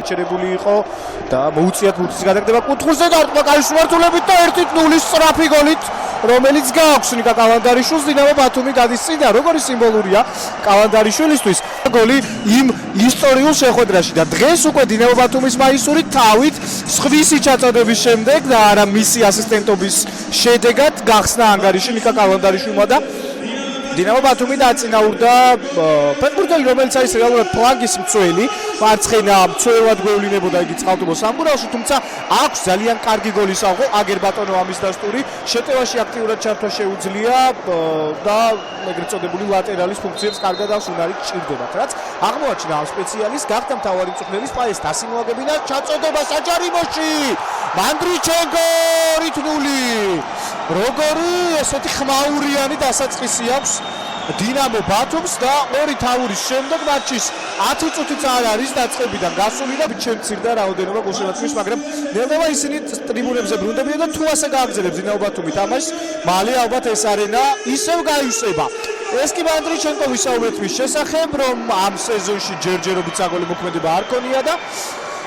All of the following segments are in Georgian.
გაჩერებული იყო და მოუწიათ ბურთის გადაგდება კუთხურზე დარტყმა კაის მართულებით და 1-0 სწრაფი გოლით რომელიც გააქვს ნიკა კალანდარიშვილს დინამო ბათუმი გადის წინ და როგორი სიმბოლურია კალანდარიშვილისთვის გოლი იმ ისტორიულ შეხვედრაში და დღეს უკვე დინამო ბათუმის მაისური თავით სხვისი ჩაწოდების შემდეგ და არა მისი ასისტენტობის შედეგად გახსნა ანგარიში ნიკა კალანდარიშვილმა და დინამო ბათუმი დაწინაურდა ფეხბურთელი რომელიც არის რეალურად ფლანგის მცველი მარცხენა მცველად გვევლინებოდა იგი წყალტუბო სამგურალში თუმცა აქვს ძალიან კარგი გოლის აღო აგერ ბატონო ამის დასტური შეტევაში აქტიურად ჩართვა შეუძლია და ეგრეთ წოდებული ლატერალის ფუნქციებს კარგად აქვს უნარი გჭირდებათ რაც აღმოაჩინა ამ სპეციალისტს გახდა მთავარი მწვრთნელის პაეს დასიმოაგებინა ჩაწოდება საჯარიმოში მანდრიჩენკო 1-0 როგორი ესეთი ხმაურიანი დასაწყისი აქვს დინამო ბათუმს და ორი თავურის შემდეგ მატჩის 10 წუთიც არ არის დაწყებიდან გასული და შემცირდა რაოდენობა გულშემატკივრის მაგრამ ნელ-ნელა ისინი ტრიბუნებზე ბრუნდებიან და თუ ასე გააგრძელებს დინამო ბათუმი თამაშს მალე ალბათ ეს არენა ისევ გაივსება ეს კი მანდრიჩენკო ვისაუბრეთ შესახებ რომ ამ სეზონში ჯერჯერობით საგოლე მოქმედება არ ქონია და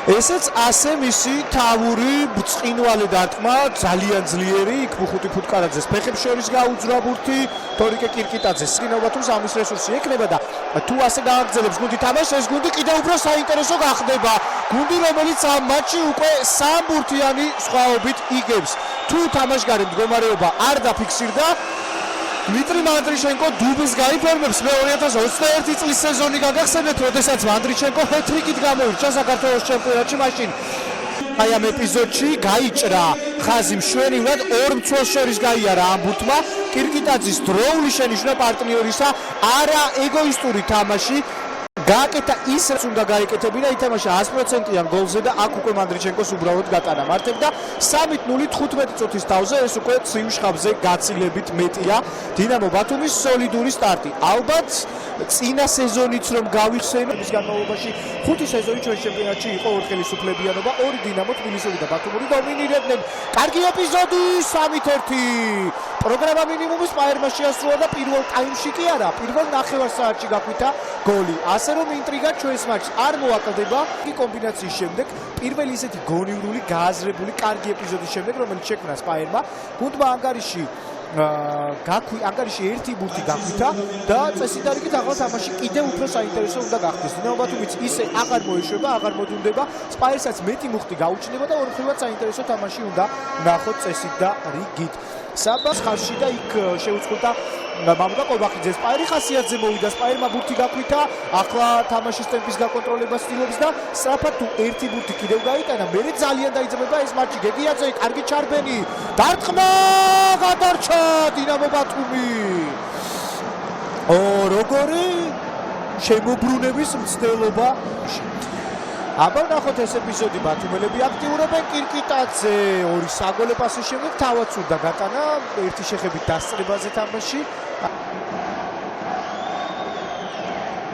ესეც ასე მისი თავური ბრწყინვალე დარტყმა ძალიან ძლიერი იქ ბუხუტი ფუტკარაძეს ფეხებს შორის გაუძრა ბურთი თორიკე კირკიტაძეს დინამო ბათუმს ამის რესურსი ექნება და თუ ასე გააგრძელებს გუნდი თამაშს ეს გუნდი კიდევ უფრო საინტერესო გახდება გუნდი რომელიც ამ მატჩში უკვე 3 ბურთიანი სხვაობით იგებს თუ თამაშგარე მდგომარეობა არ დაფიქსირდა დმიტრი მანდრიჩენკო დუბლს გაიფორმებს მე 2021 წლის სეზონი გაგახსენეთ როდესაც მანდრიჩენკო ჰეტრიკით გამოირჩა საქართველოს ჩემპიონატში მაშინ აი ამ ეპიზოდში გაიჭრა ხაზი მშვენივრად ორ მცველს შორის გაიარა ამ ბურთმა კირკიტაძის დროული შენიშვნა პარტნიორისა არა ეგოისტური თამაში გააკეთა ის რაც უნდა გაეკეთებინა ითამაშა 100%-იან გოლზე და აქ უკვე მანდრიჩენკოს უბრალოდ გატანა მართებდა 3-0 15 წუთის თავზე ეს უკვე ცივ შხამზე გაცილებით მეტია დინამო ბათუმის სოლიდური სტარტი ალბათ წინა სეზონიც რომ გავიხსენოთ ის განმავლობაში 5 სეზონი ჩვენ ჩემპიონატში იყო ორ ხელისუფლებიანობა ორი დინამო თბილისური და ბათუმური დომინირებდნენ კარგი ეპიზოდი 3-1 პროგრამა მინიმუმის პაერმა შეასრულა და პირველ ტაიმში კი არა პირველ ნახევარ საათში გაკვითა გოლი ასე რომ ინტრიგა ჩვენს მატჩს არ მოაკლდება კი კომბინაციის შემდეგ პირველი ისეთი გონივრული გააზრებული კარგი ეპიზოდის შემდეგ რომელიც შექმნა სპაერმა გუნდმა ანგარიში ერთი ბურთი გაკვითა და წესიდარიგით ახლა თამაში კიდევ უფრო საინტერესო უნდა გახდეს დინამო ბათუმიც ისე აღარ მოეშვება აღარ მოდუნდება სპაერსაც მეტი მუხტი გაუჩნდება და ორხრივად საინტერესო თამაში უნდა ნახოთ წესით და რიგით საბას ხარში და იქ შეუწყვილდა მამუკა კობახიძე სპაერი ხასიათზე მოვიდა სპაერმა ბურთი გაკვითა ახლა თამაშის ტემპის გაკონტროლებას ცდილობს და სწრაფად თუ ერთი ბურთი კიდევ გაიტანა მერე ძალიან დაიძაბება ეს მატჩი გეგიაძე კარგი ჩარბენი დარტყმა გადარჩა დინამო ბათუმი როგორი შემოbrunების მცდელობა აბა ნახოთ ეს ეპიზოდი ბათუმელები აქტიურობენ კირკიტაძე ორი საგოლე პასის შემდეგ თავად უნდა გატანა ერთი შეხებით დასწრებაზე თამაში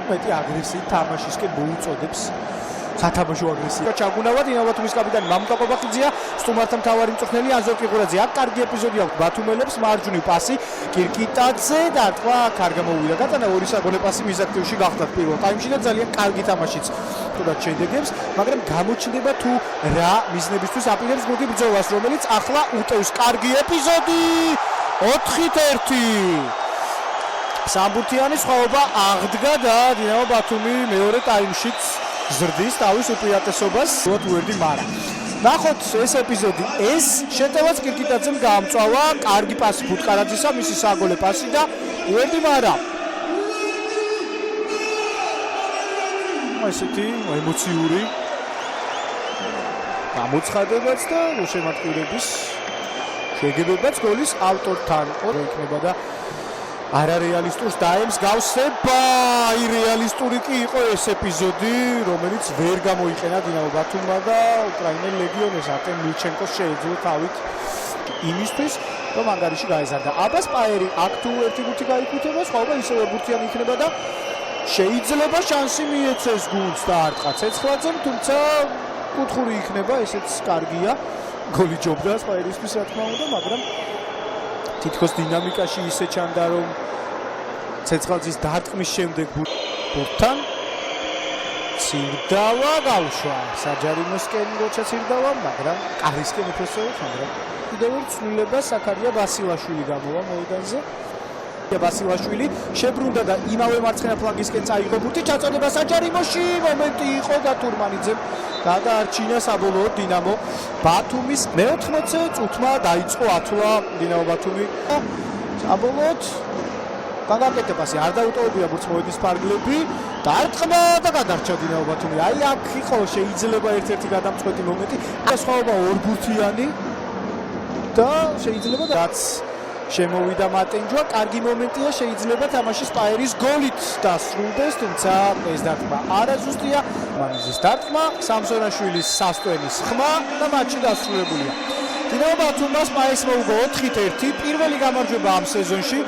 მეტი აგრესიით თამაშისკენ მოუწოდებს სათამაშო აგრესია ჩაგუნავა დინამო ბათუმის კაპიტანი მამუკა კობახიძეა სტუმართა მთავარი მწვრთნელი აზორ კიყურაძე აქ კარგი ეპიზოდი აქვს ბათუმელებს მარჯვნივ პასი კირკიტაძე და თქვა კარგა მოვიდა გატანა ორი საგოლე პასი მიზაქტივში გახდა პირველ ტაიმში და ძალიან კარგი თამაშიც თუნდაც შედეგებს მაგრამ გამოჩნდება თუ რა მიზნებისთვის აპირებს გუნდი ბრძოლას რომელიც ახლა უტევს კარგი ეპიზოდი 4-1 სამბურთიანი სხვაობა აღდგა და დინამო ბათუმი მეორე ტაიმშიც ზრდის თავის უპირატესობას უერდი მარა ნახოთ ეს ეპიზოდი ეს შეტევაც კირკიტაძემ გაამწვავა კარგი პასი ფუტკარაძისა მისი საგოლე პასი და უერდი მარა ესეთი ემოციური გამოცხადებაც და შემატკივრების შეგებებაც გოლის ავტორთან იქნება და არარეალისტურს დაემს გავსება ირეალისტური კი იყო ეს ეპიზოდი რომელიც ვერ გამოიყენა დინამო ბათუმმა და უკრაინელ ლეგიონერს არტემ მილჩენკოს შეეძლო თავით იმისთვის რომ ანგარიში გაეზარდა აბა სპაერი აქ თუ ერთი ბურთი გაიკვირდება სხვაობა ისევე ბურთიანი იქნება და შეიძლება შანსი მიეცეს გუნდს და არტყა ცეცხლაძემ თუმცა კუთხური იქნება ესეც კარგია გოლი ჯობდა სპაერისთვის რა თქმა უნდა მაგრამ თითქოს დინამიკაში ისე ჩანდა რომ ცეცხლაძის დარტყმის შემდეგ ბურთთან ცირდავა გავშვა საჯარიმოსკენ როცა ცირდავა, მაგრამ კარისკენ უფროსოებს, მაგრამ კიდევ ერთ ცვლილება საკარია ბასილაშვილი გამოვა მოედანზე. ბასილაშვილი შებრუნდა და იმავე მარცხენა ფლანგისკენ წაიღო ბურთი, ჩაწოდება საჯარიმოში, მომენტი იყო და თურმანიძემ გადაარჩინა საბოლოოდ დინამო ბათუმის 14 წუთმა დაიწყო ათვლა დინამო ბათუმი. საბოლოოდ გაგაკეთე პასი, არ დაუტოვებია ბურთს მოედის ფარგლები, დარტყმა და გადარჩა დინამო ბათუმი. აი აქ იყო შეიძლება ერთ-ერთი გადამწყვეტი მომენტი, სხვაობა ორბურთიანი და შეიძლება რაც შემოვიდა მატენჯვა, კარგი მომენტია, შეიძლება თამაშის პაერის გოლით დასრულდეს, თუმცა ეს დარტყმა არაზუსტია. მანიზის დარტყმა, სამსონაშვილის სასტვენის ხმა და მატჩი დასრულებულია. დინამო ბათუმას პაერს მოუგო 4-1, პირველი გამარჯვება ამ სეზონში.